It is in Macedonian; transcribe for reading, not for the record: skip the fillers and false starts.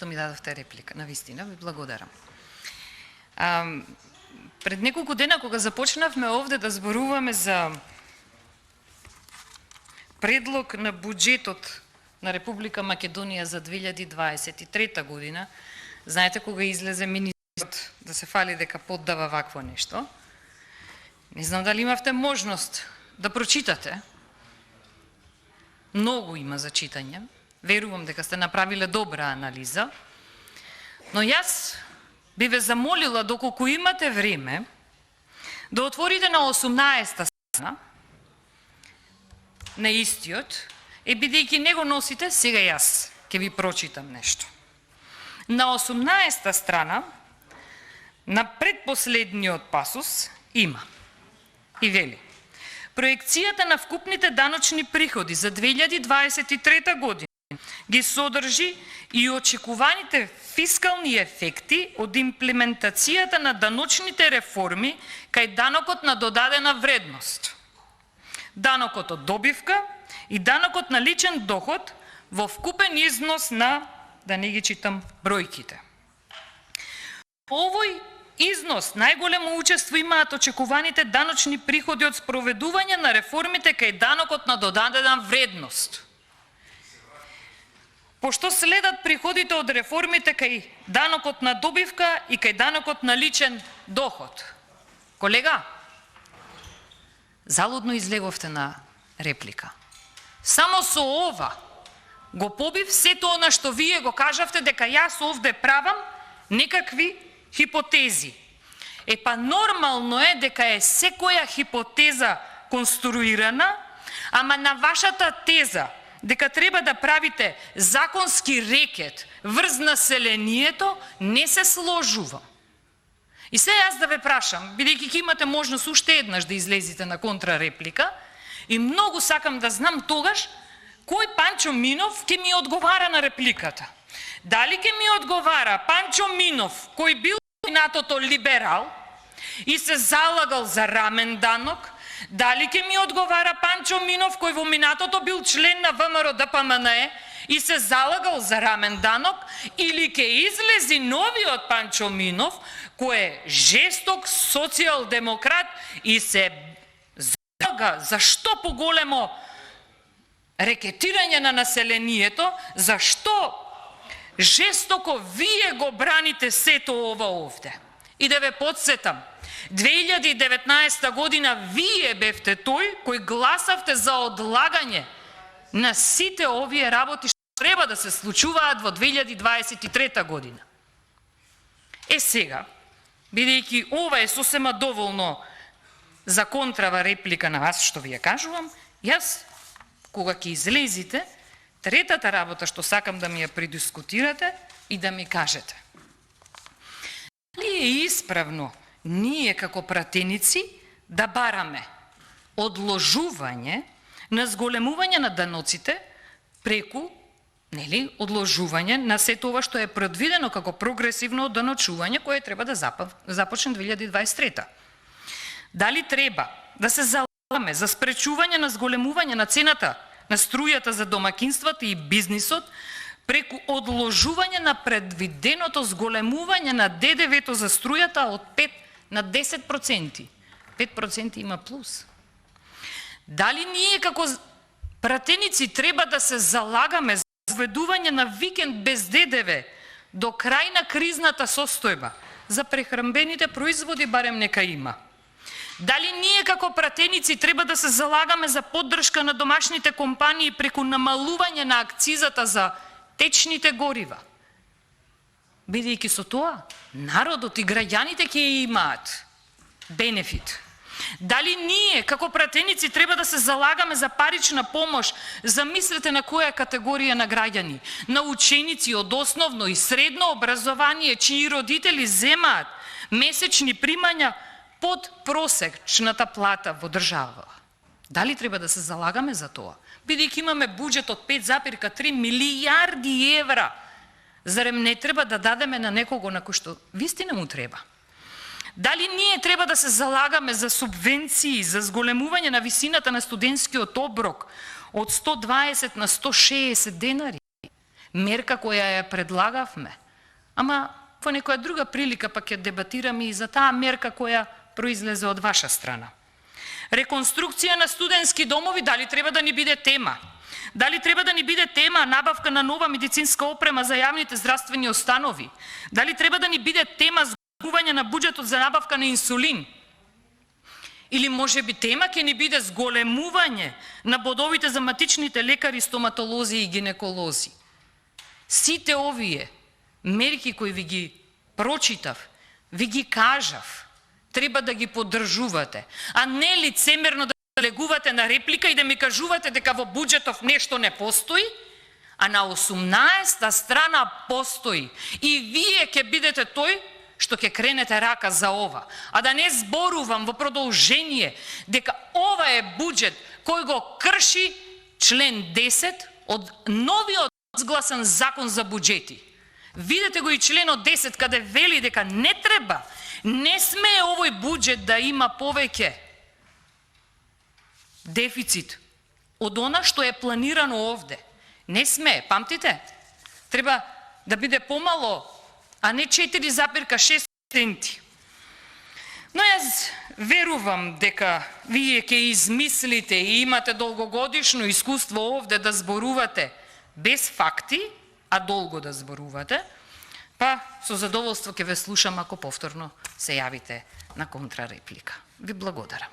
што ми дадовте реплика. Навистина, ви благодарам. Пред неколку дена, кога започнавме овде да зборуваме за предлог на буџетот на Република Македонија за 2023 година, знаете кога излезе министрот да се фали дека поддава вакво нешто, не знам дали имавте можност да прочитате. Многу има за читање. Верувам дека сте направиле добра анализа. Но јас би ве замолила, доколку имате време, да отворите на 18-та страна на истиот, бидејќи не го носите, сега јас ќе ви прочитам нешто. На 18-та страна, на предпоследниот пасус, има и вели: проекцијата на вкупните даночни приходи за 2023 година ги содржи и очекуваните фискални ефекти од имплементацијата на даночните реформи кај данокот на додадена вредност, данокот од добивка и данокот на личен доход во вкупен износ на, да не ги читам бројките. Овој износ најголемо учество имаат очекуваните даночни приходи од спроведување на реформите кај данокот на додадена вредност. Пошто следат приходите од реформите кај данокот на добивка и кај данокот на личен доход. Колега, залудно излеговте на реплика. Само со ова го побив сето она што вие го кажавте дека јас овде правам некакви хипотези. Па нормално е дека е секоја хипотеза конструирана, ама на вашата теза дека треба да правите законски рекет врз населението, не се сложувам. И се јас да ве прашам, бидејќи ќе имате можност уште еднаш да излезите на контрареплика, и многу сакам да знам тогаш кој Панчо Минов ќе ми одговара на репликата. Дали ќе ми одговара Панчо Минов, кој бил минатото либерал и се залагал за рамен данок, дали ќе ми одговара Панчо Минов, кој во минатото бил член на ВМРО ДПМНЕ и се залагал за рамен данок, или ќе излези новиот Панчо Минов, кој е жесток социјал-демократ и се залага за што поголемо рекетирање на населението, зашто жестоко вие го браните сето ова овде. И да ве подсетам, 2019 година вие бевте тој кој гласавте за одлагање на сите овие работи што треба да се случуваат во 2023 година. Сега, бидејќи ова е сосема доволно за контрава реплика на вас што ви ја кажувам, јас, кога ќе излезите, третата работа што сакам да ми ја придискутирате и да ми кажете. Дали е исправно ние како пратеници да бараме одложување на зголемување на даноците преку, нели, одложување на сето ова што е предвидено како прогресивно даночување кое треба да започне 2023. Дали треба да се залагаме за спречување на зголемување на цената на струјата за домакинствата и бизнисот преку одложување на предвиденото зголемување на ДДВ-то за струјата од 5 на 10%. 5% има плюс. Дали ние како пратеници треба да се залагаме за введување на викенд без ДДВ до крај на кризната состојба? За прехранбените производи барем нека има. Дали ние како пратеници треба да се залагаме за поддршка на домашните компании преку намалување на акцизата за течните горива? Бидејќи со тоа народот и граѓаните ќе имаат бенефит. Дали ние како пратеници треба да се залагаме за парична помош, замислете на која категорија на граѓани, на ученици од основно и средно образование чии родители земаат месечни примања под просечната плата во држава? Дали треба да се залагаме за тоа? Бидејќи имаме буџет од 5,3 милијарди евра, зарем не треба да дадеме на некого на кој што вистина му треба? Дали ние треба да се залагаме за субвенции, за зголемување на висината на студентскиот оброк од 120 на 160 денари? мерка која ја предлагавме. Ама во некоја друга прилика пак ќе дебатираме и за таа мерка која произлезе од ваша страна. Реконструкција на студентски домови, дали треба да ни биде тема? Дали треба да ни биде тема набавка на нова медицинска опрема за јавните здравствени установи? Дали треба да ни биде тема зголемување на буџетот за набавка на инсулин? Или може би тема ќе ни биде зголемување на бодовите за матичните лекари, стоматолози и гинеколози? Сите овие мерки кои ви ги прочитав, ви ги кажав, треба да ги поддржувате, а не лицемерно да легувате на реплика и да ми кажувате дека во буџетов нешто не постои, а на 18-та страна постои. И вие ќе бидете тој што ќе кренете рака за ова. А да не зборувам во продолжение дека ова е буџет кој го крши член 10 од новиот изгласан закон за буџети. Видете го и членот 10 каде вели дека не треба, не смее овој буџет да има повеќе дефицит од она што е планирано овде. Не смее, памтите? Треба да биде помало, а не 4,6%. Но јас верувам дека вие ќе измислите и имате долгогодишно искуство овде да зборувате без факти, а долго да зборувате, па со задоволство ќе ве слушам ако повторно се јавите на контрареплика. Ви благодарам.